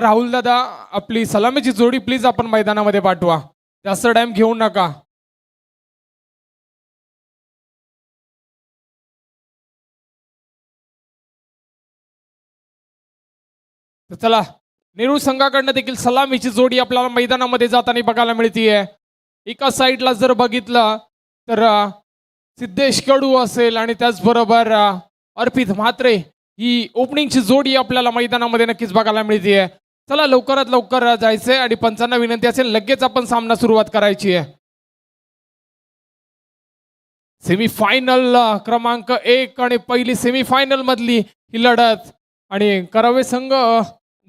राहुल दादा, आपली सलामीची जोडी प्लीज आपण मैदानामध्ये पाठवा. जास्त टाइम घेऊ नका. तर चला, नेहरू संघाकडनं देखील सलामीची जोडी आपल्याला मैदानामध्ये जाताना बघायला मिळतीये. एका साईडला जर बघितलं तर सिद्धेश कडू असेल आणि त्याचबरोबर अर्पित म्हात्रे ही ओपनिंगची जोडी आपल्याला मैदानामध्ये नक्कीच बघायला मिळतीये. चला लवकरात लवकर जायचंय आणि पंचांना विनंती असेल लगेच आपण सामना सुरुवात करायची आहे. सेमीफायनल क्रमांक 1 आणि पहिली सेमीफायनल मधली ही लढत आणि करावे संघ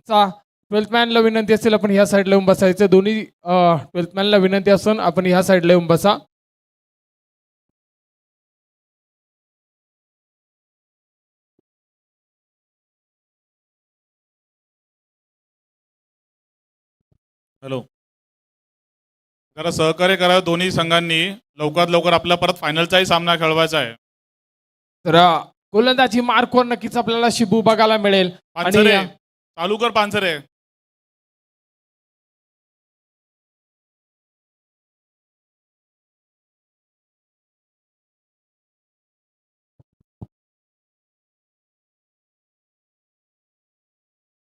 चा 12th मॅनला विनंती असेल आपण ह्या साईडला येऊन बसायचं. दोन्ही 12th मॅनला विनंती असून आपण ह्या साईडला येऊन बसा. हॅलो, जरा सहकार्य करा दोन्ही संघांनी. लवकरात लवकर आपला परत फायनलचाही सामना खेळवायचा आहे. तर गोलंदाजी मार्कवर नक्कीच आपल्याला शिबू बघायला मिळेल. पानसरे चालू कर पानसरे.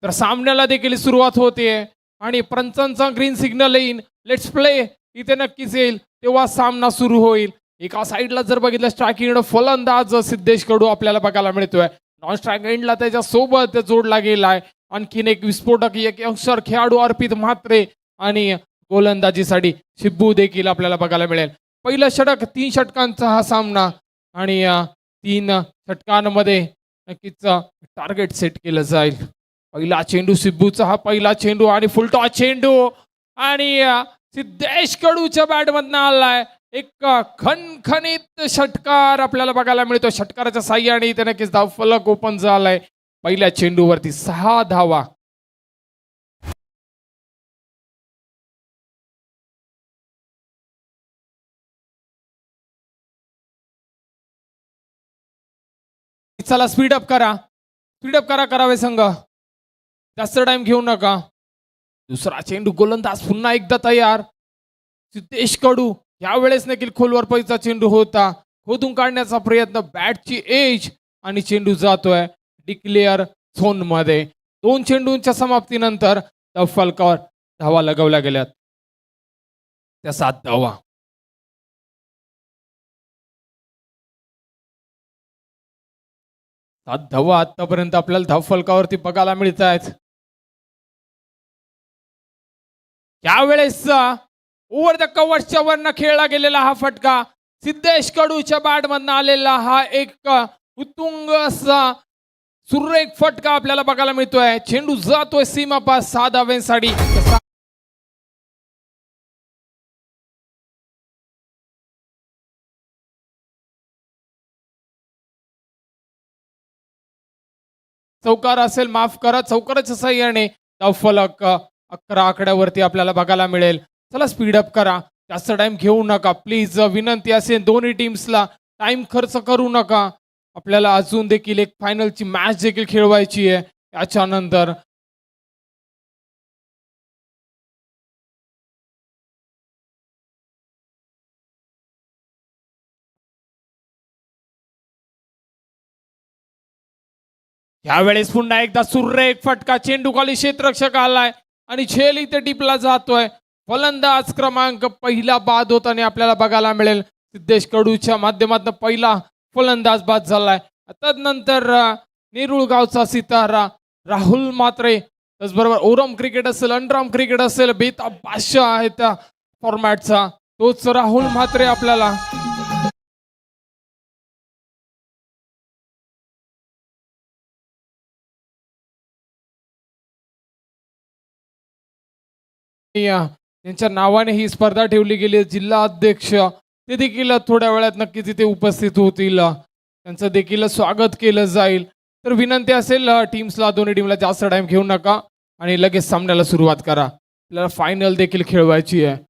तर सामन्याला देखील सुरुवात होते आणि पंचांचा ग्रीन सिग्नल येईल. लेट्स प्ले इथे नक्कीच येईल तेव्हा सामना सुरू होईल. एका साईडला जर बघितलं स्ट्रायकिंग फलंदाज सिद्धेश कडू आपल्याला बघायला मिळतोय. नॉन स्ट्रायक एंडला त्याच्या सोबत जोडला गेलाय आणखीन एक विस्फोटक एक यंगस्टर खेळाडू अर्पित म्हात्रे आणि गोलंदाजीसाठी शिब्बू देखील आपल्याला बघायला मिळेल. पहिलं षटक 3 षटकांचा हा सामना आणि 3 षटकांमध्ये नक्कीच टार्गेट सेट केलं जाईल. पहिला चेंडू सिब्बूचा हा पहिला चेंडू आणि फुलटॉस चेंडू आणि सिद्धेश कडूच्या बॅटमधनं आलाय. एक खणखणीत षटकार आपल्याला बघायला मिळतो. षटकाराच्या साह्याने इथे नक्कीच धावफलक ओपन झालाय. पहिल्या चेंडूवरती 6 धावा. चला स्पीडअप करा, स्पीडअप करा करावे संघ. जास्त टाइम घेऊ नका. दुसरा चेंडू गोलंदाज पुन्हा एकदा तयार. सिद्धेश कडू यावेळेस देखील खोलवर पैसा चेंडू होता. खोदून काढण्याचा प्रयत्न बॅटची एज आणि चेंडू जातोय डिक्लेअर झोन मध्ये. 2 चेंडूंच्या समाप्तीनंतर फलकावर धावा लगवल्या गेल्यात. त्या 7 धावा. धावा आतापर्यंत आपल्याला धावफलकावरती बघायला मिळत आहेत. यावेळेस ओव्हर द कव्हर्सच्या वरनं खेळला गेलेला हा फटका सिद्धेश कडूच्या बॅटमधनं आलेला हा एक उत्तुंग असा सुरेख फटका आपल्याला बघायला मिळतोय. चेंडू जातोय सीमा पास 6 धाव्यांसाठी. चौकार असेल माफ करा, चौकाराच्या साह्याने धावफलक 11 आकड्यावरती आपल्याला बघायला मिळेल. चला स्पीडअप करा, जास्त टाइम घेऊ नका प्लीज. विनंती असेल दोन्ही टीम्सला टाइम खर्च करू नका. आपल्याला अजून देखील एक फायनलची मॅच देखील खेळवायची आहे याच्यानंतर. यावेळेस पुन्हा एकदा सुरेख फटका. चेंडू खाली क्षेत्ररक्षक आलाय आणि झेल इथे टिपला जातोय. फलंदाज क्रमांक पहिला बाद होताना आपल्याला बघायला मिळेल. सिद्धेश कडूच्या माध्यमातून पहिला फलंदाज बाद झालाय. त्यानंतर नेरुळ गावचा सितारा राहुल म्हात्रे, त्याचबरोबर ओरम क्रिकेट असेल अंडराम क्रिकेट असेल बेताब बादशाह आहे त्या फॉर्मॅटचा तोच राहुल म्हात्रे आपल्याला त्यांच्या नावाने ही स्पर्धा ठेवली गेली. जिल्हा अध्यक्ष ते देखील थोड्या वेळात नक्कीच इथे उपस्थित होतील. त्यांचं देखील स्वागत केलं जाईल. तर विनंती असेल टीम्सला दोन्ही टीमला जास्त टाइम घेऊ नका आणि लगेच सामन्याला सुरुवात करा. आपल्याला फायनल देखील खेळवायची आहे.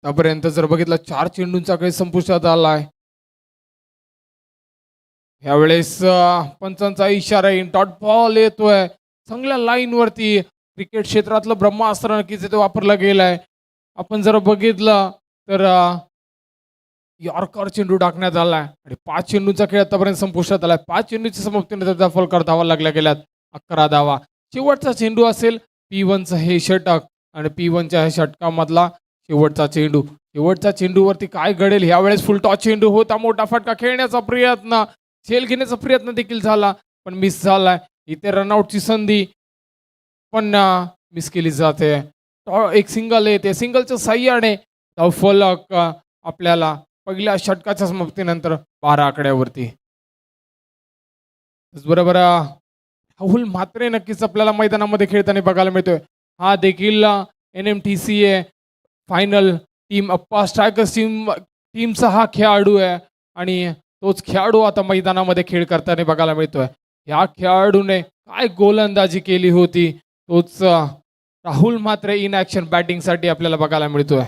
आतापर्यंत जर बघितलं 4 चेंडूंचा खेळ संपुष्टात आलाय. यावेळेस पंचांचा इशारा येईन. डॉट बॉल येतोय चांगल्या लाईन वरती. क्रिकेट क्षेत्रातलं ब्रह्मास्त्र नक्कीच इथे वापरलं गेलंय. आपण जर बघितलं तर यॉर्कर चेंडू टाकण्यात आलाय आणि 5 चेंडूंचा खेळ आतापर्यंत संपुष्टात आलाय. 5 चेंडूच्या समाप्तीनंतर फलकार धावा लागल्या गेल्यात. 11 धावा. शेवटचा चेंडू असेल P1चं हे षटक आणि P1च्या ह्या षटकामधला शेवटचा चेंडू. शेवटच्या चेंडूवरती काय घडेल. यावेळेस फुल टॉस चेंडू होता. मोठा फटका खेळण्याचा प्रयत्न, झेल घेण्याचा प्रयत्न देखील झाला पण मिस झालाय. इथे रनआउटची संधी पण मिस केली जाते. एक सिंगल येते. सिंगलच्या साह्याने धावफलक आपल्याला पहिल्या षटकाच्या समाप्तीनंतर 12 आकड्यावरती. बरोबर राहुल म्हात्रे नक्कीच आपल्याला मैदानामध्ये खेळताना बघायला मिळतोय. हा देखील NMTCA फायनल टीम अप्पा स्ट्रायकर्स टीमचा हा खेळाडू आहे आणि तोच खेळाडू आता मैदानामध्ये खेळ करताना बघायला मिळतोय. या खेळाडूने काय गोलंदाजी केली होती तोच राहुल म्हात्रे इन ॲक्शन बॅटिंगसाठी आपल्याला बघायला मिळतोय.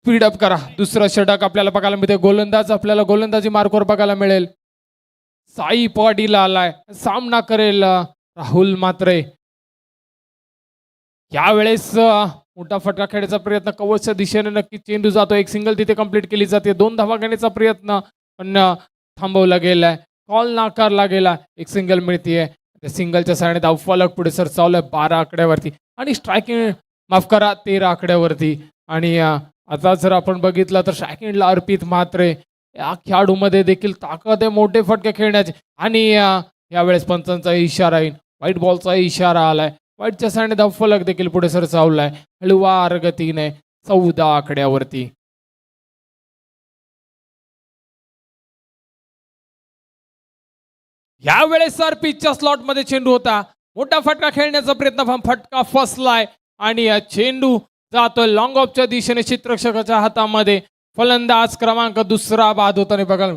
स्पीडअप करा. दुसरं षटक आपल्याला बघायला मिळते. गोलंदाज आपल्याला गोलंदाजी मार्कवर बघायला मिळेल. साई पाटील आलाय. सामना करेल राहुल म्हात्रे. यावेळेस मोठा फटका खेळण्याचा प्रयत्न कवचच्या दिशेने नक्की चेंडू जातो. एक सिंगल तिथे कंप्लीट केली जाते. 2 धावा घेण्याचा प्रयत्न पण थांबवला गेलाय. कॉल नाकारला गेला. एक सिंगल मिळतीये. त्या सिंगलच्या साहाय्याने धावफलक पुढे सर चालू आहे 12 आकड्यावरती आणि स्ट्रायकिंग माफ करा 13 आकड्यावरती. आणि आता जर आपण बघितलं तर स्ट्रायकिंगला अर्पित म्हात्रे या खेळाडूमध्ये देखील ताकद आहे मोठे फटके खेळण्याची. आणि यावेळेस पंचांचा इशारा येईल. व्हाईट बॉलचा इशारा आलाय. व्हाईटच्या साहाय्याने धावफलक देखील पुढे सर चावलाय हळुवार गतीने 14 आकड्यावरती. यावेळेस सर पिचच्या स्लॉट मध्ये चेंडू होता. मोठा फटका खेळण्याचा प्रयत्न पण फटका फसलाय आणि चेंडू जातोय लॉंग ऑफच्या दिशेने चित्ररक्षकाच्या हातामध्ये. फलंदाज क्रमांक 2 बाद होताना बघाल.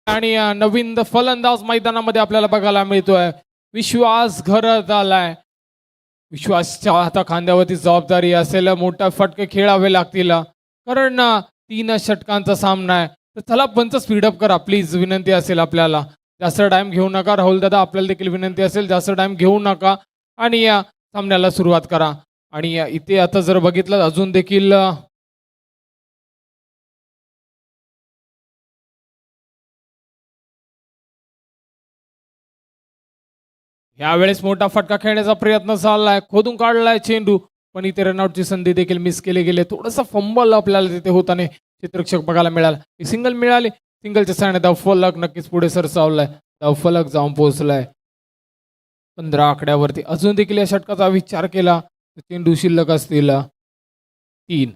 आणि नवीन फलंदाज मैदानामध्ये आपल्याला बघायला मिळतोय. विश्वास घरत आलाय. विश्वासच्या हाता खांद्यावरती जबाबदारी असेल. मोठा फटके खेळावे लागतील कारण 3 षटकांचा सामना आहे. तर चला पंच स्पीडअप करा प्लीज. विनंती असेल आपल्याला. जास्त टाइम घेऊ नका. राहुल दादा आपल्याला देखील विनंती असेल जास्त टाइम घेऊ नका आणि या सामन्याला सुरुवात करा. आणि इथे आता जर बघितलं अजून देखील यावेळेस मोठा फटका खेळण्याचा प्रयत्न चाललाय. खोदून काढलाय चेंडू पण इथे रनआउटची संधी देखील मिस केली गेली. थोडंसं फंबल आपल्याला तिथे होताना चित्ररक्षक बघायला मिळाला. एक सिंगल मिळाली. सिंगलच्या साहाय्याने धावफलक नक्कीच पुढे सरसावलाय. धावफलक जाऊन पोहोचलाय 15 आकड्यावरती. अजून देखील या षटकाचा विचार केला तर चेंडू शिल्लक असतील 3.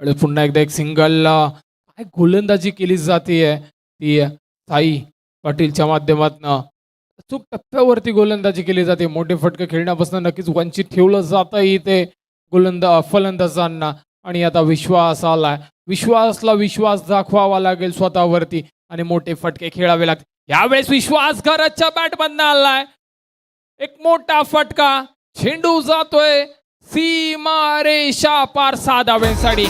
आणि पुन्हा एकदा एक सिंगल. काय गोलंदाजी केली जाते ती साई पाटीलच्या माध्यमातून. अचूक टप्प्यावरती गोलंदाजी केली जाते. मोठे फटके खेळण्यापासून नक्कीच वंचित ठेवलं जातं इथे फलंदाजांना. आणि आता विश्वास आलाय. विश्वासला विश्वास दाखवावा लागेल स्वतःवरती आणि मोठे फटके खेळावे लागतील. यावेळेस विश्वास घरच्या बॅटमधनं आलाय. एक मोठा फटका. चेंडू जातोय सीमा रेषा पार 6 धावांसाठी.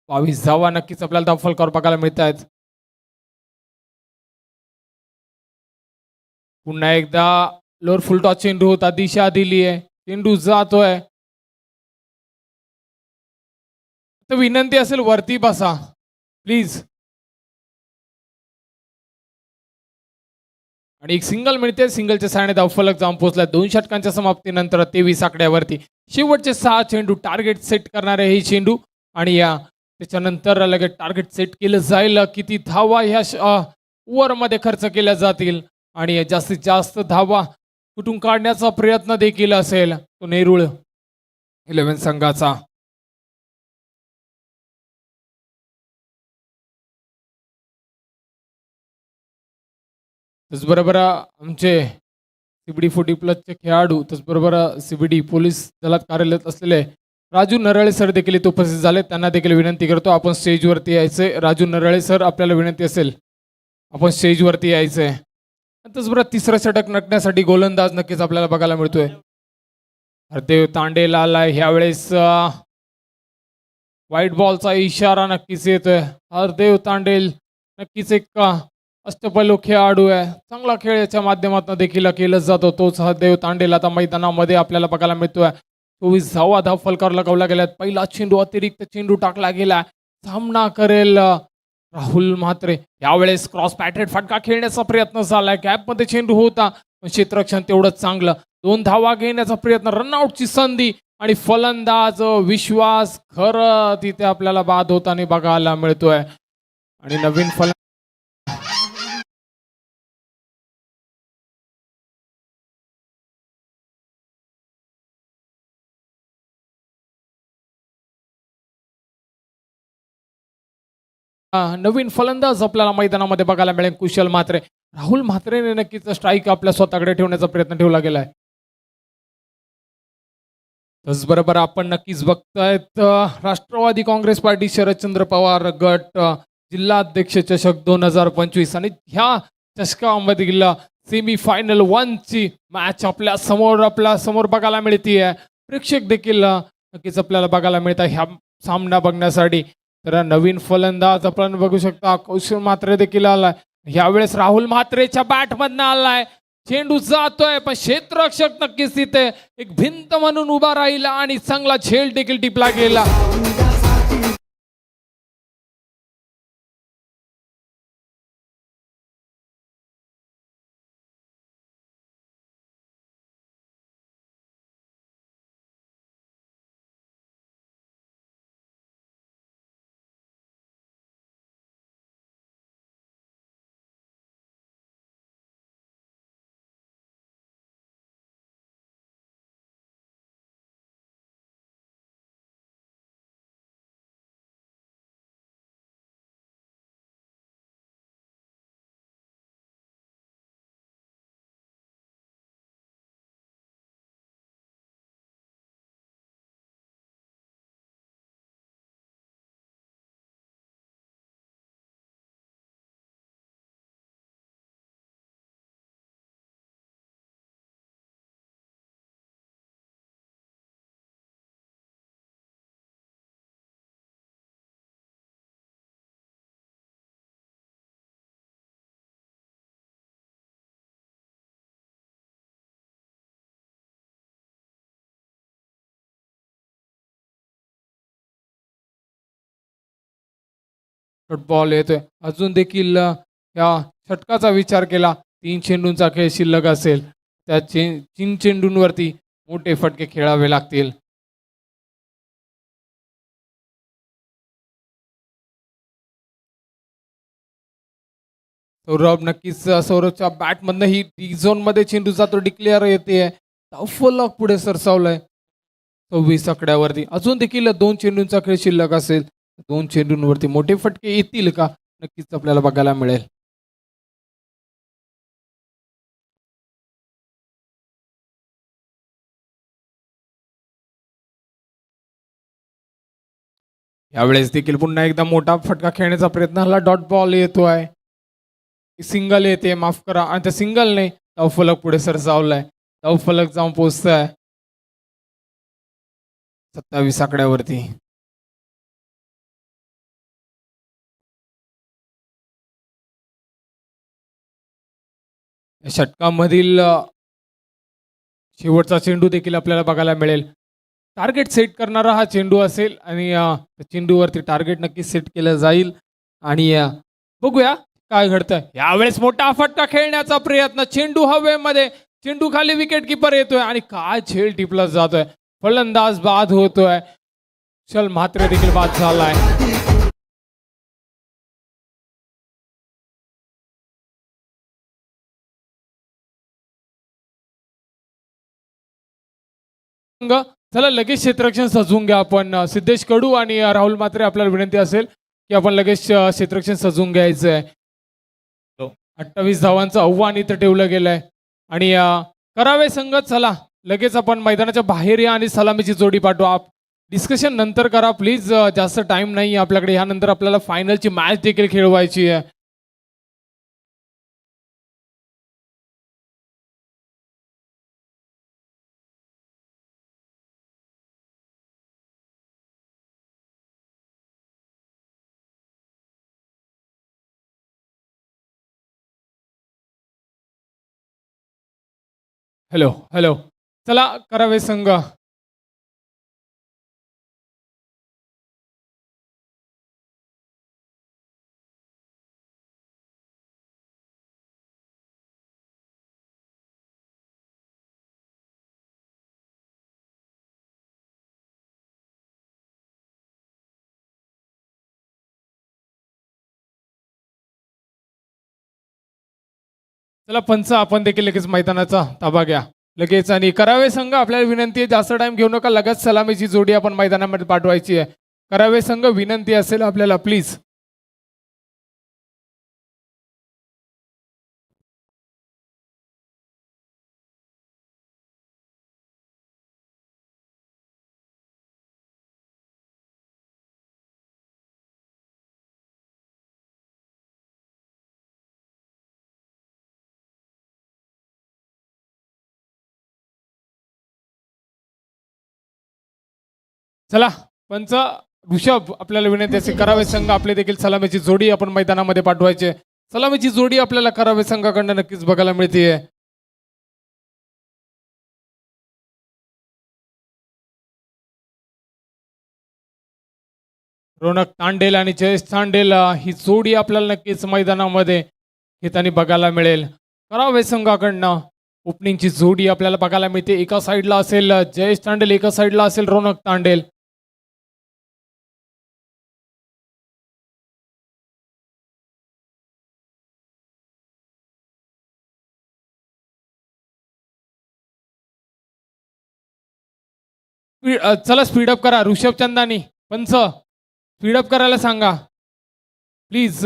बावीस धावा नक्कीच आपल्याला धावफलकावर बघायला मिळत आहेत. पुन्हा एकदा लोअर फुल टॉस चेंडू होता. दिशा दिली आहे. चेंडू जातोय फक्त विनंती असेल वरती बसा प्लीज. आणि एक सिंगल मिळते, सिंगलच्या साहाय्याने धावफलक जाऊन पोहोचला. 2 षटकांच्या समाप्तीनंतर 23 आकड्यावरती शेवटचे 6 चेंडू टार्गेट सेट करणारे हे चेंडू. आणि या त्याच्यानंतर लगेच टार्गेट सेट केलं जाईल. किती धावा ह्या ओव्हरमध्ये खर्च केल्या जातील आणि जास्तीत जास्त धावा कुठून काढण्याचा प्रयत्न देखील असेल तो नेरुळ 11 संघाचा. त्याचबरोबर आमचे सीबीडी 40 प्लसचे खेळाडू, त्याचबरोबर सीबीडी पोलीस दलात कार्यरत असलेले राजू नरळे सर देखील इथे उपस्थित झाले. त्यांना देखील विनंती करतो आपण स्टेजवरती यायचे. राजू नरळे सर, आपल्याला विनंती असेल आपण स्टेजवरती यायचंय. त्याचबरोबर तिसरं षटक नटण्यासाठी गोलंदाज नक्कीच आपल्याला बघायला मिळतोय. हरदेव तांडेल आलाय ह्यावेळेस. व्हाईट बॉलचा इशारा नक्कीच येतोय. हरदेव तांडेल नक्कीच एक अष्टपैलू खेळाडू आहे. चांगला खेळ याच्या माध्यमातून देखील केला जातो. तोच हरदेव तांडेल आता मैदानामध्ये आपल्याला बघायला मिळतोय. 24 धावा धावफलकावर लगावल्या गेल्यात. पहिला चेंडू अतिरिक्त चेंडू टाकला गेला. सामना करेल राहुल म्हात्रे. यावेळेस क्रॉस पॅटेड फटका खेळण्याचा प्रयत्न झालाय. गॅपमध्ये चेंडू होता पण क्षेत्ररक्षण तेवढंच चांगलं. 2 धावा घेण्याचा प्रयत्न, रनआउटची संधी आणि फलंदाज विश्वास खरं तिथे आपल्याला बाद होताना बघायला मिळतोय. आणि नवीन नवीन फलंदाज आपल्याला मैदानामध्ये बघायला मिळेल कुशल म्हात्रे. राहुल म्हात्रेने नक्कीच स्ट्राईक आपल्या स्वतःकडे ठेवण्याचा प्रयत्न ठेवला गेलाय. त्याचबरोबर आपण नक्कीच बघतायत राष्ट्रवादी काँग्रेस पार्टी शरदचंद्र पवार गट जिल्हा अध्यक्ष चषक 2025 आणि ह्या चषकामधील सेमी फायनल 1 ची मॅच आपल्या समोर बघायला मिळतीये. प्रेक्षक देखील नक्कीच आपल्याला बघायला मिळतात ह्या सामना बघण्यासाठी. तर नवीन फलंदाज आपण बघू शकता कुशल म्हात्रे देखील आलाय. यावेळेस राहुल म्हात्रेच्या बॅटमधनं आलाय. चेंडू जातोय पण क्षेत्ररक्षक नक्कीच तिथे एक भिंत म्हणून उभा राहिला आणि चांगला झेल देखील टिपला गेला. फुटबॉल येतोय. अजून देखील या षटकाचा विचार केला 3 चेंडूंचा खेळ शिल्लक असेल. त्या 3 चेंडूंवरती मोठे फटके खेळावे लागतील. सौरभ नक्कीच सौरभच्या बॅटमधनं ही डी झोन मध्ये चेंडू जातो, डिक्लेअर येते. फलक पुढे सरसावलाय 26 आकड्यावरती. अजून देखील 2 चेंडूंचा खेळ शिल्लक असेल. 2 चेंडूंवरती मोठे फटके येतील का नक्कीच आपल्याला बघायला मिळेल. यावेळेस देखील पुन्हा एकदा मोठा फटका खेळण्याचा प्रयत्न झाला. डॉट बॉल येतोय, सिंगल येते, माफ करा. आणि त्या सिंगलने धावफलक पुढे सरसावलाय. धावफलक जाऊन पोहोचताय 27 आकड्यावरती. षटकामधील शेवटचा चेंडू देखील आपल्याला बघायला मिळेल. टार्गेट सेट करणारा हा चेंडू असेल आणि त्या चेंडूवरती टार्गेट नक्की सेट केलं जाईल आणि बघूया काय घडतंय. यावेळेस मोठा फटका खेळण्याचा प्रयत्न, चेंडू हवेमध्ये, चेंडू खाली विकेट किपर येतोय आणि काय झेल टिपला जातोय. फलंदाज बाद होतोय. कुशल म्हात्रे देखील बाद झालाय. संघ, चला लगेच क्षेत्ररक्षण सजवून घ्या आपण. सिद्धेश कडू आणि राहुल म्हात्रे, आपल्याला विनंती असेल की आपण लगेच क्षेत्ररक्षण सजवून घ्यायचं आहे. हो. 28 धावांचं आव्हान इथं ठेवलं गेलंय आणि करावे संघ, चला लगेच आपण मैदानाच्या बाहेर या आणि सलामीची जोडी पाठवा. डिस्कशन नंतर करा प्लीज, जास्त टाइम नाही आपल्याकडे. ह्यानंतर आपल्याला फायनलची मॅच देखील खेळवायची आहे. हॅलो हॅलो, चला करावे संघ. चला पंच, आपण देखील लगेच मैदानाचा ताबा घ्या लगेच. आणि करावे संघ, आपल्याला विनंती आहे जास्त टाइम घेऊ नका. लगेच सलामीची जोडी आपण मैदानामध्ये पाठवायची आहे. करावे संघ, विनंती असेल आपल्याला प्लीज. चला पंच, ऋषभ, आपल्याला विनंती असेल करावे संघ, आपले देखील सलामीची जोडी आपण मैदानामध्ये पाठवायची आहे. सलामीची जोडी आपल्याला करावे संघाकडनं नक्कीच बघायला मिळते. रोनक तांडेल आणि जयेश तांडेल ही जोडी आपल्याला नक्कीच मैदानामध्ये घेताना बघायला मिळेल. करावे संघाकडनं ओपनिंगची जोडी आपल्याला बघायला मिळते. एका साईडला असेल जयेश तांडेल, एका साईडला असेल रोनक तांडेल. चला स्पीडअप करा ऋषभ चंदानी. पंच, स्पीडअप करायला सांगा प्लीज.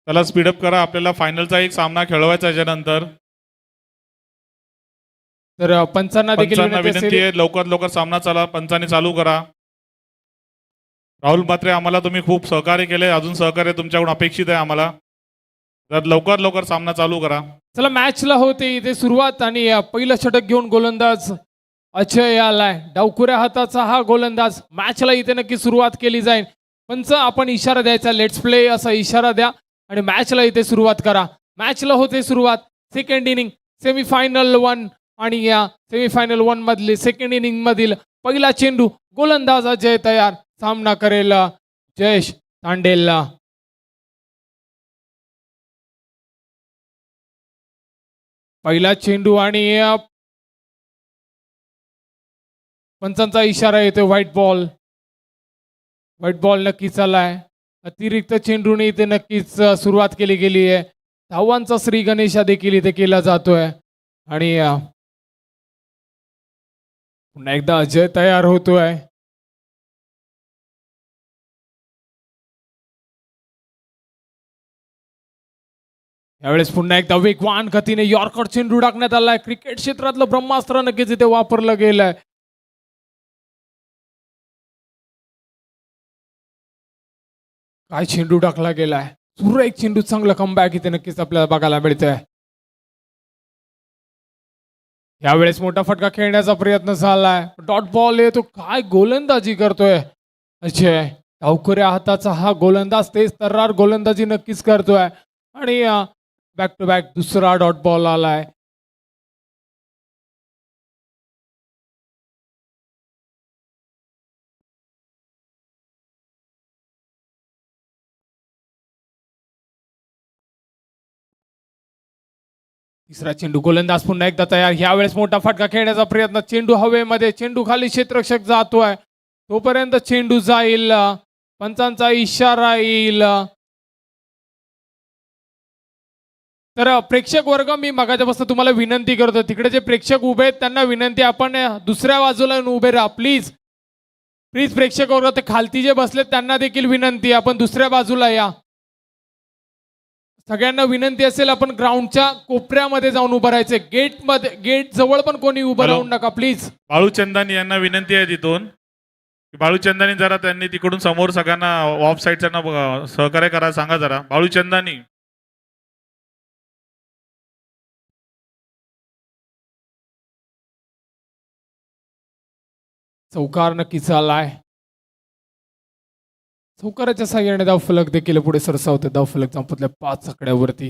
त्याला स्पीडअप करा, आपल्याला फायनलचा एक सामना खेळवायचा याच्यानंतर. तर पंचांना देखील पंचांना विनंती विनंती असेल. आहे लवकरात लवकर सामना चला, पंचांनी चालू करा. राहुल म्हात्रे, आम्हाला तुम्ही खूप सहकार्य केले, अजून सहकार्य तुमच्याकडून अपेक्षित आहे आम्हाला. तर लवकर लवकर सामना चालू करा. चला मॅचला होते इथे सुरुवात आणि पहिलं षटक घेऊन गोलंदाज अजय आलाय. डावखुऱ्या हाताचा हा गोलंदाज. मॅचला इथे नक्की सुरुवात केली जाईल. पंच, आपण इशारा द्यायचा, लेट्स प्ले असा इशारा द्या आणि मॅचला इथे सुरुवात करा. मॅचला होते सुरुवात. सेकंड इनिंग सेमीफायनल 1 आणि या सेमीफायनल 1 मधली सेकंड इनिंग मधील पहिला चेंडू. गोलंदाज अजय तयार, सामना करेल जयेश तांडेलला. पहिला चेंडू आणि पंचांचा इशारा येतोय व्हाईट बॉल. व्हाईट बॉल नक्कीच आलाय. अतिरिक्त चेंडूने इथे नक्कीच सुरुवात केली गेली आहे. धावांचा श्री गणेशा देखील इथे केला जातोय आणि पुन्हा एकदा अजय तयार होतोय. यावेळेस पुन्हा एकदा वेगवान गतीने यॉर्कर चेंडू टाकण्यात आलाय. क्रिकेट क्षेत्रातलं ब्रह्मास्त्र नक्कीच इथे वापरलं गेलंय. काय चेंडू टाकला गेलाय. सुरेख चेंडू, चांगलं कमबॅक इथे नक्कीच आपल्याला बघायला मिळतंय. यावेळेस मोठा फटका खेळण्याचा प्रयत्न झालाय. डॉट बॉल येतो. काय गोलंदाजी करतोय अजय. डावखुऱ्या हाताचा हा गोलंदाज तेज तर्रार गोलंदाजी नक्कीच करतोय आणि बॅक टू बॅक दुसरा डॉट बॉल आलाय. तिसरा चेंडू, गोलंदाज पुन्हा एकदा तयार. यावेळेस मोठा फटका खेळण्याचा प्रयत्न, चेंडू हवेमध्ये, चेंडू खाली क्षेत्ररक्षक जातोय, तोपर्यंत चेंडू जाईल. पंचांचा इशारा येईल. तर प्रेक्षक वर्ग, मी मगाच्यापासून तुम्हाला विनंती करतो, तिकडे जे प्रेक्षक उभे आहेत त्यांना विनंती, आपण दुसऱ्या बाजूला येऊन उभे राहा प्लीज. प्लीज प्रेक्षक वर्ग, ते खालती जे बसलेत त्यांना देखील विनंती, आपण दुसऱ्या बाजूला या. सगळ्यांना विनंती असेल, आपण ग्राउंडच्या कोपऱ्यामध्ये जाऊन उभं राहायचं. गेटमध्ये, गेट जवळ पण कोणी उभं हॅलो. राहू नका प्लीज. बाळू चंदानी यांना विनंती आहे तिथून की बाळू चंदानी जरा त्यांनी तिकडून समोर सगळ्यांना ऑफ साईडच्यांना सहकार्य करायला सांगा जरा. बाळू चंदानी. चौकार नक्कीच आलाय. चौकाराच्या साह्याने धावफलक देखील पुढे सरसावते. धावफलक संपतल्या 5 आकड्यावरती.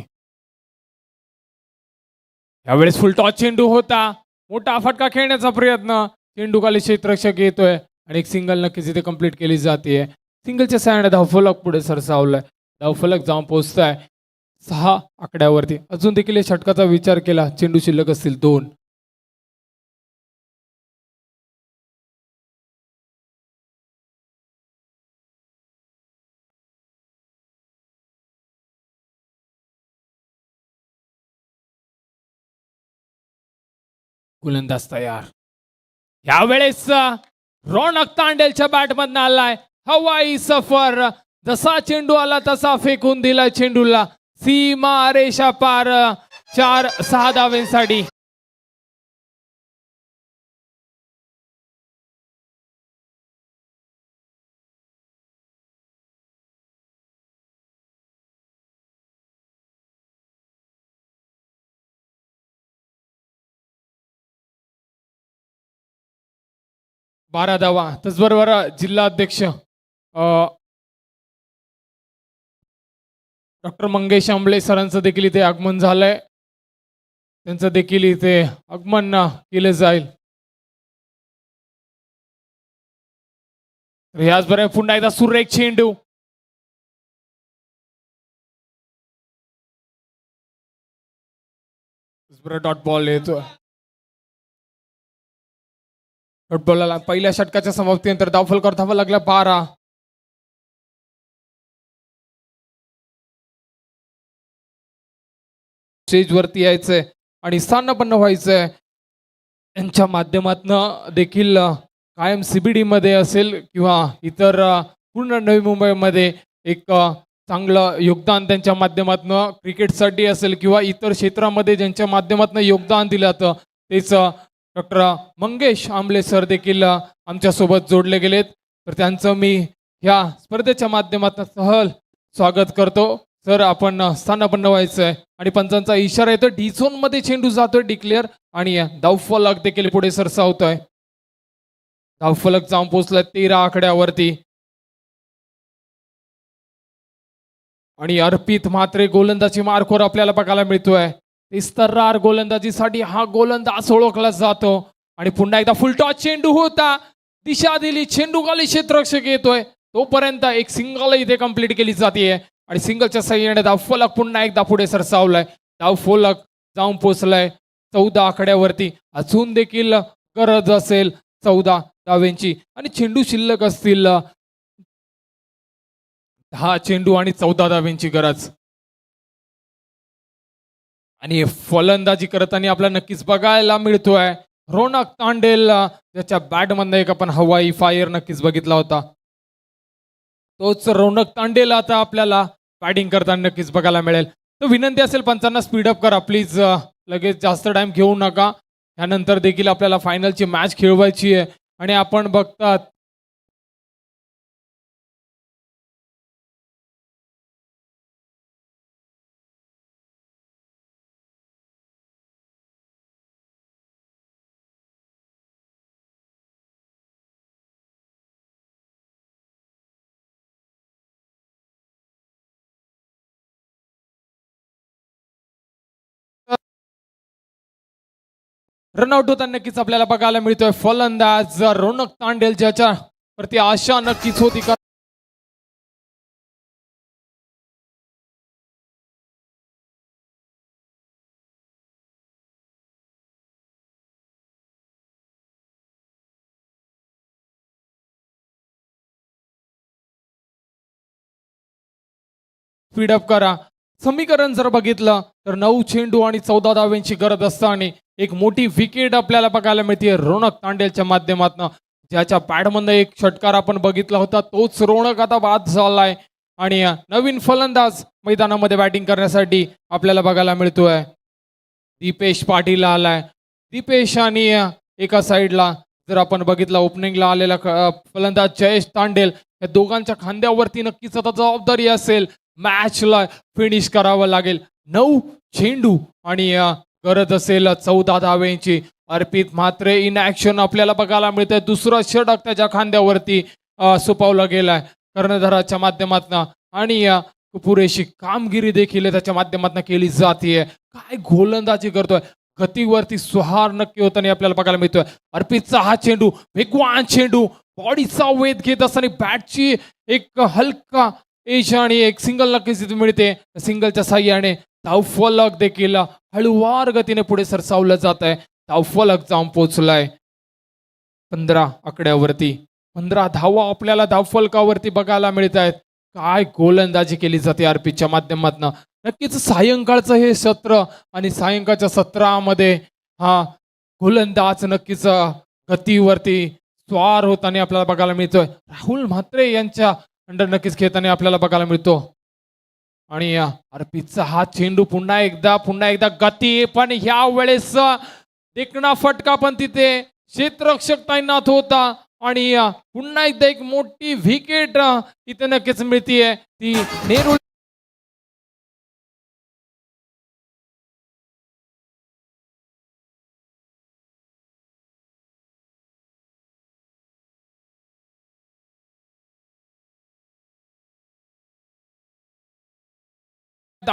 यावेळेस फुल टॉस चेंडू होता, मोठा फटका खेळण्याचा प्रयत्न, चेंडू खाली क्षेत्ररक्षक येतोय आणि एक सिंगल नक्कीच इथे कंप्लीट केली जाते. सिंगलच्या साह्याने धावफलक पुढे सरसावलाय. धावफलक जाऊन पोहोचताय 6 आकड्यावरती. अजून देखील षटकाचा विचार केला, चेंडू शिल्लक असतील 2. गोलंदाज तयार. यावेळेस रौनक तांडेलच्या बॅटमधनं आलाय हवाई सफर. जसा चेंडू आला तसा फेकून दिला चेंडूला. सीमा रेषा पार. 4-6 धावेंसाठी. बारा धावा. त्याचबरोबर जिल्हा अध्यक्ष डॉक्टर मंगेश आंबळे सरांचं देखील इथे आगमन झालंय. त्यांचं देखील इथे आगमन केलं जाईल. याचबरोबर पुन्हा एकदा सुरेख चेंडू. डॉट बॉल येतो. डॉट बॉलला पहिल्या षटकाच्या समाप्तीनंतर धावफलक धावा लागला 12. स्टेज वरती यायचंय आणि स्थानापन्न व्हायचंय. यांच्या माध्यमातून देखील कायम CBD मध्ये असेल किंवा इतर पूर्ण नवी मुंबईमध्ये एक चांगलं योगदान त्यांच्या माध्यमातून क्रिकेटसाठी असेल किंवा इतर क्षेत्रामध्ये ज्यांच्या माध्यमातून योगदान दिलं जातं तेच डॉक्टर मंगेश आंबळे सर देखील आमच्यासोबत जोडले गेलेत. तर त्यांचं मी ह्या स्पर्धेच्या माध्यमातून सहल स्वागत करतो. सर, आपण स्थानापन्न व्हायचंय आणि पंचांचा इशारा येतो. डी झोन मध्ये चेंडू जातोय डिक्लेअर आणि धावफलक देखील पुढे सरसावतोय. धावफलक जाऊन पोहोचलाय 13 आकड्यावरती. आणि अर्पित म्हात्रे गोलंदाजी मार्कवर आपल्याला बघायला मिळतोय. इस्तरार गोलंदाजीसाठी हा गोलंदाज ओळखला जातो. आणि पुन्हा एकदा फुल टॉस चेंडू होता, दिशा दिली, चेंडू खाली क्षेत्ररक्षक येतोय, तोपर्यंत एक सिंगल इथे कंप्लीट केली जाते. आणि सिंगलच्या सहाय्याने धावफलक पुन्हा एकदा पुढे सरसावलाय. धावफलक जाऊन पोहोचलाय 14 आकड्यावरती. अजून देखील गरज असेल 14 धावेंची आणि चेंडू शिल्लक असतील 10 चेंडू आणि 14 धावेंची गरज. आणि फलंदाजी करताना आपल्याला नक्कीच बघायला मिळतोय रौनक तांडेल, ज्याच्या बॅटमधनं एक आपण हवाई फायर नक्कीच बघितला होता. तोच रौनक तांडेल आता आपल्याला बॅटिंग करताना नक्कीच बघायला मिळेल. तर विनंती असेल पंचांना स्पीडअप करा प्लीज. लगेच जास्त टाइम घेऊ नका. त्यानंतर देखील आपल्याला फायनलची मॅच खेळवायची आहे आणि आपण बघतात रनआउट होताना नक्कीच आपल्याला बघायला मिळतोय फलंदाज रोनक तांडेल, ज्याच्या प्रति आशा नक्कीच होती. स्पीडअप करा. समीकरण जर बघितलं तर 9 चेंडू आणि 14 धावांची गरज असताना एक मोठी विकेट आपल्याला बघायला मिळते रोनक तांडेलच्या माध्यमातून, ज्याच्या पॅडमधनं एक षटकार आपण बघितला होता. तोच रोनक आता बाद झालाय आणि नवीन फलंदाज मैदानामध्ये बॅटिंग करण्यासाठी आपल्याला बघायला मिळतोय. दीपेश पाटील आलाय. दीपेश आणि एका साईडला जर आपण बघितलं ओपनिंगला आलेला फलंदाज जयेश तांडेल, या दोघांच्या खांद्यावरती नक्कीच आता जबाबदारी असेल. मॅचला फिनिश करावं लागेल. 9 चेंडू आणि गरज असेल 14 धावेंची. अर्पित म्हात्रे इन ऍक्शन आपल्याला बघायला मिळतंय. दुसरा षटक त्याच्या खांद्यावरती सोपवला गेलाय कर्णधाराच्या माध्यमातून आणि पुरेशी कामगिरी देखील त्याच्या माध्यमातून केली जाते. काय गोलंदाजी करतोय, गतीवरती सुहार नक्की होताना आपल्याला बघायला मिळतोय. अर्पितचा हा चेंडू, वेगवान चेंडू, बॉडीचा वेध घेत असताना बॅटची एक हलका एज आणि एक सिंगल नक्कीच तिथे मिळते. सिंगलच्या साह्याने धावफलक देखील हळूवार गतीने पुढे सरसावलं जात आहे. धावफलक जाऊन पोहोचलाय 15 आकड्यावरती. 15 धावा आपल्याला धावफलकावरती बघायला मिळत आहेत. काय गोलंदाजी केली जाते अर्पितच्या माध्यमातून. नक्कीच सायंकाळचं हे सत्र आणि सायंकाळच्या सत्रामध्ये हा गोलंदाज नक्कीच गतीवरती स्वार होताना आपल्याला बघायला मिळतोय. राहुल म्हात्रे यांच्या अंडर नक्कीच खेळताना आपल्याला बघायला मिळतो. आणि अर्पितचा हा चेंडू पुन्हा एकदा गती, पण ह्या वेळेस देखणा फटका पण तिथे क्षेत्ररक्षक तैनात होता आणि पुन्हा एकदा एक मोठी विकेट इथे नक्कीच मिळतीये. ती नेहरू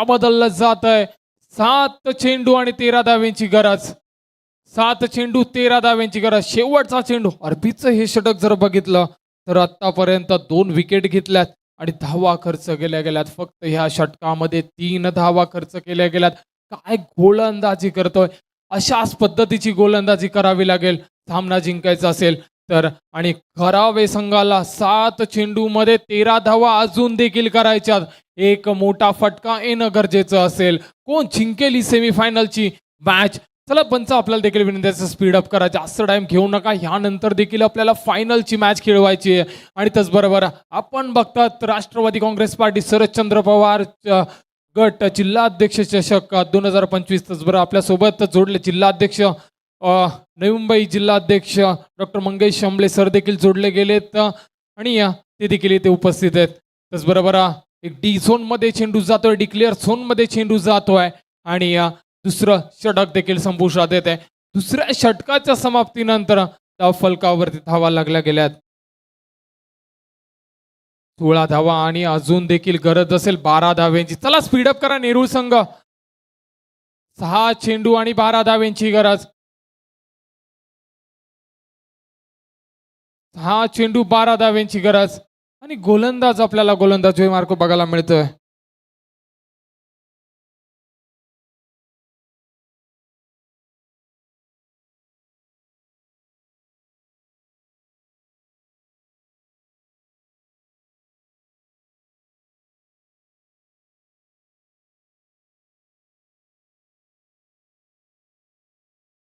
बदललं जात आहे. 7 चेंडू आणि 13 धावेंची गरज. 7 चेंडू 13 धावेंची गरज. शेवटचा चेंडू. अर्पितचं हे षटक जर बघितलं तर आतापर्यंत 2 विकेट घेतल्यात आणि धावा खर्च केल्या गेल्यात. फक्त ह्या षटकामध्ये 3 धावा खर्च केल्या गेल्यात. काय गोलंदाजी करतोय. अशाच पद्धतीची गोलंदाजी करावी लागेल सामना जिंकायचा असेल तर. आणि करावे संघाला 7 चेंडू मध्ये 13 धावा अजून देखील करायच्यात. एक मोठा फटका येणं गरजेचं असेल. कोण जिंकेल ही सेमीफायनलची मॅच. चला पंच, आपल्याला देखील विनंती आहे स्पीडअप करा, जास्त टाइम घेऊ नका. ह्यानंतर देखील आपल्याला फायनलची मॅच खेळवायची आहे. आणि त्याचबरोबर आपण बघतात राष्ट्रवादी काँग्रेस पार्टी शरदचंद्र पवार गट जिल्हाध्यक्ष चषक 2025. त्याचबरोबर आपल्यासोबत जोडले जिल्हाध्यक्ष नवी मुंबई जिल्हाध्यक्ष डॉक्टर मंगेश शंभले सर देखील जोडले गेलेत आणि ते देखील इथे उपस्थित आहेत. त्याचबरोबर एक डी झोन मध्ये चेंडू जातोय, डिक्लेअर झोन मध्ये चेंडू जातोय आणि दुसरं षटक देखील संपुष्टात येत आहे. दुसऱ्या षटकाच्या समाप्तीनंतर धाव फलकावरती धावा लागल्या गेल्यात. 16 धावा आणि अजून देखील गरज असेल 12 धावेंची. चला स्पीडअप करा नेरूळ संघ. 6 चेंडू आणि 12 धावेंची गरज. 6 चेंडू 12 धावेंची गरज. आणि गोलंदाज आपल्याला गोलंदाज मार्क बघायला मिळतोय.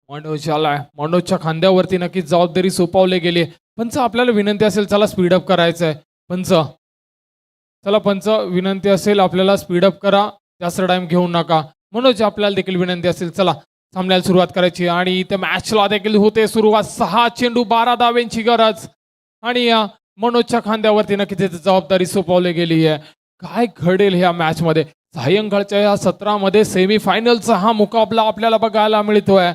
मनोज आलाय. मनोजच्या खांद्यावरती नक्कीच जबाबदारी सोपवली गेली. पंच, आपल्याला विनंती असेल चला स्पीडअप करायचंय. पंच, चला पंच, विनंती असेल आपल्याला स्पीडअप करा, जास्त टाइम घेऊ नका. मनोज, आपल्याला देखील विनंती असेल चला सामन्याला सुरुवात करायची. आणि इथे मॅचला देखील होते सुरुवात. 6 चेंडू 12 धावेंची गरज आणि मनोजच्या खांद्यावरती नक्कीच जबाबदारी सोपवली गेली आहे. काय घडेल ह्या मॅच मध्ये. सायंकाळच्या या सत्रामध्ये सेमीफायनलचा हा मुकाबला आपल्याला बघायला मिळतोय.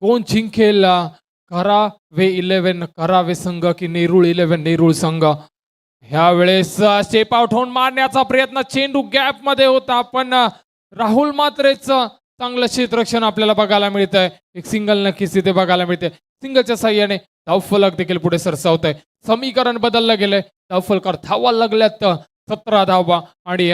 कोण जिंकेल. करावे 11 करावे संघ की नेरूळ 11 नेरूळ संघ. ह्या वेळेस स्टेप आउट होऊन मारण्याचा प्रयत्न. चेंडू गॅप मध्ये होता पण राहुल म्हात्रेच चांगलं क्षेत्ररक्षण आपल्याला बघायला मिळत आहे. एक सिंगल नक्कीच इथे बघायला मिळते. सिंगलच्या साह्याने धावफलक देखील पुढे सरसावत आहे. समीकरण बदललं गेलंय. धावफलकार धावा लागल्यात 17 धावा आणि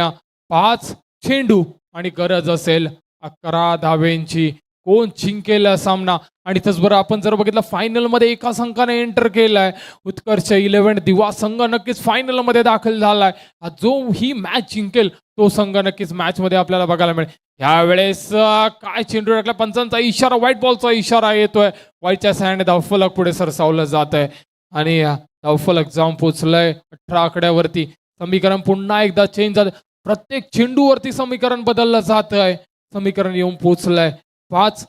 5 चेंडू आणि गरज असेल 11 धावेंची. कोण जिंकेल हा सामना? आणि तसबरोबर आपण जर बघितलं फायनल मध्ये एकाच अंकाने एंटर केलाय उत्कर्ष 11 दिवा संघ नक्कीच फायनल मध्ये दाखल झालाय. जो ही मॅच जिंकेल तो संघ नक्कीच मॅच मध्ये आपल्याला बघायला मिळेल. यावेळेस काय चेंडू टाकला, पंचांचा इशारा, व्हाईट बॉलचा इशारा येतोय. व्हाईटच्या साह्याने धावफलक पुढे सरसावलं जात आहे आणि धावफलक जाऊन पोहोचलंय 18 आकड्यावरती. समीकरण पुन्हा एकदा चेंज झालं. प्रत्येक चेंडूवरती समीकरण बदललं जात आहे. समीकरण येऊन पोहोचलंय 5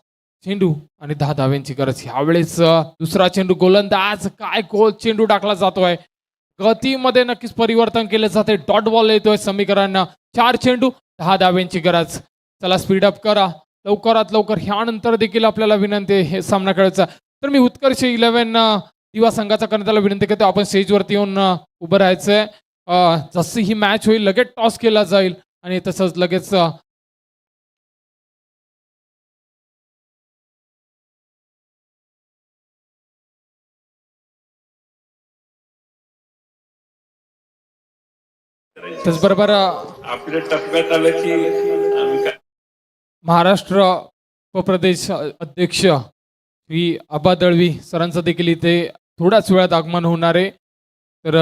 चेंडू आणि 10 धाव्यांची गरज. यावेळेस दुसरा चेंडू, गोलंदाज काय गोल चेंडू टाकला जातोय. गतीमध्ये नक्कीच परिवर्तन केले जाते. डॉट बॉल येतोय. समीकरण 4 चेंडू 10 धाव्यांची गरज. चला स्पीड अप करा लवकरात लवकर. ह्यानंतर देखील आपल्याला विनंती हे सामना खेळायचा. तर मी उत्कर्ष 11 दिवा संघाचा करण्याला विनंती करतो, आपण स्टेजवरती येऊन उभं राहायचंय. जशी ही मॅच होईल लगेच टॉस केला जाईल आणि तसंच लगेच त्याचबरोबर आपल्या टप्प्यात आलं की आम्ही काय महाराष्ट्र उपप्रदेश अध्यक्ष श्री आबा दळवी सरांचं देखील इथे थोड्याच वेळात आगमन होणार आहे. तर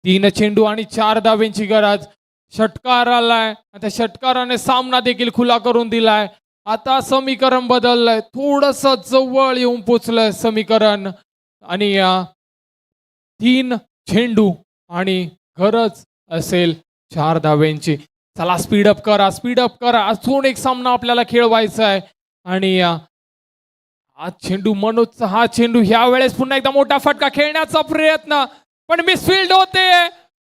तीन चेंडू आणि 4 धावेंची गरज. षटकार आलाय. त्या षटकाराने सामना देखील खुला करून दिलाय. आता समीकरण बदललंय. थोडस जवळ येऊन पोचलंय समीकरण आणि 3 चेंडू आणि गरज असेल 4 धावेंची. चला स्पीडअप करा, स्पीडअप करा. अजून एक सामना आपल्याला खेळवायचा आहे आणि हा चेंडू, मनोजचा हा चेंडू, ह्या वेळेस पुन्हा एकदा मोठा फटका खेळण्याचा प्रयत्न, पण मिसफील्ड होते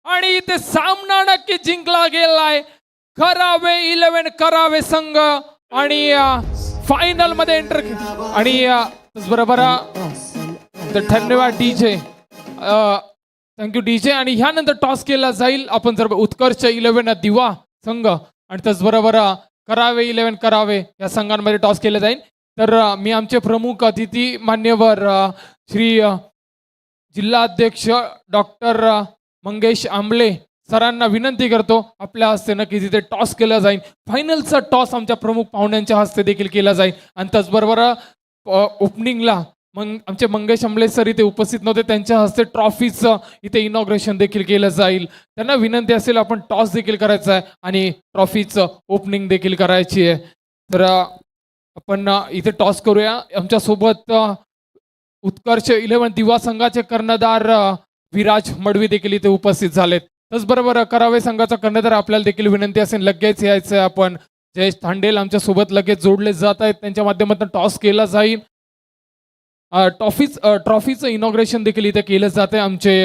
आणि इथे सामना नक्की जिंकला गेलाय. करावे 11 करावे संघ आणि फायनल मध्ये एंटर आणि बरोबर धन्यवाद डीजे, थँक्यू डीजे. आणि ह्यानंतर टॉस केला जाईल. आपण जर उत्कर्ष 11 दिवा संघ आणि त्याचबरोबर करावे 11 करावे या संघांमध्ये टॉस केलं जाईल. तर मी आमचे प्रमुख अतिथी मान्यवर श्री जिल्हा अध्यक्ष डॉक्टर मंगेश आंबले सरांना विनंती करतो, आपल्या हस्ते नक्की तिथे टॉस केला जाईल. फायनलचा टॉस आमच्या प्रमुख पाहुण्यांच्या हस्ते देखील केला जाईल. आणि त्याचबरोबर ओपनिंगला आमचे मंगेश आंबले सर इथे उपस्थित नव्हते, त्यांच्या हस्ते ट्रॉफीचं इथे इनॉग्रेशन देखील केलं जाईल. त्यांना विनंती असेल आपण टॉस देखील करायचा आहे आणि ट्रॉफीचं ओपनिंग देखील करायची आहे. तर आपण इथे टॉस करूया. आमच्यासोबत उत्कर्ष 11 दिवा संघाचे कर्णधार विराज मडवी देखील इथे उपस्थित झालेत. त्याचबरोबर करावे संघाचा कर्णधार आपल्याला देखील विनंती असेल लगेच यायचं. आपण जयेश थांडेल आमच्या सोबत लगेच जोडले जात आहेत. त्यांच्या माध्यमातून टॉस केला जाईल. ट्रॉफीचं इनॉग्रेशन देखील इथे केलं जाते. आमचे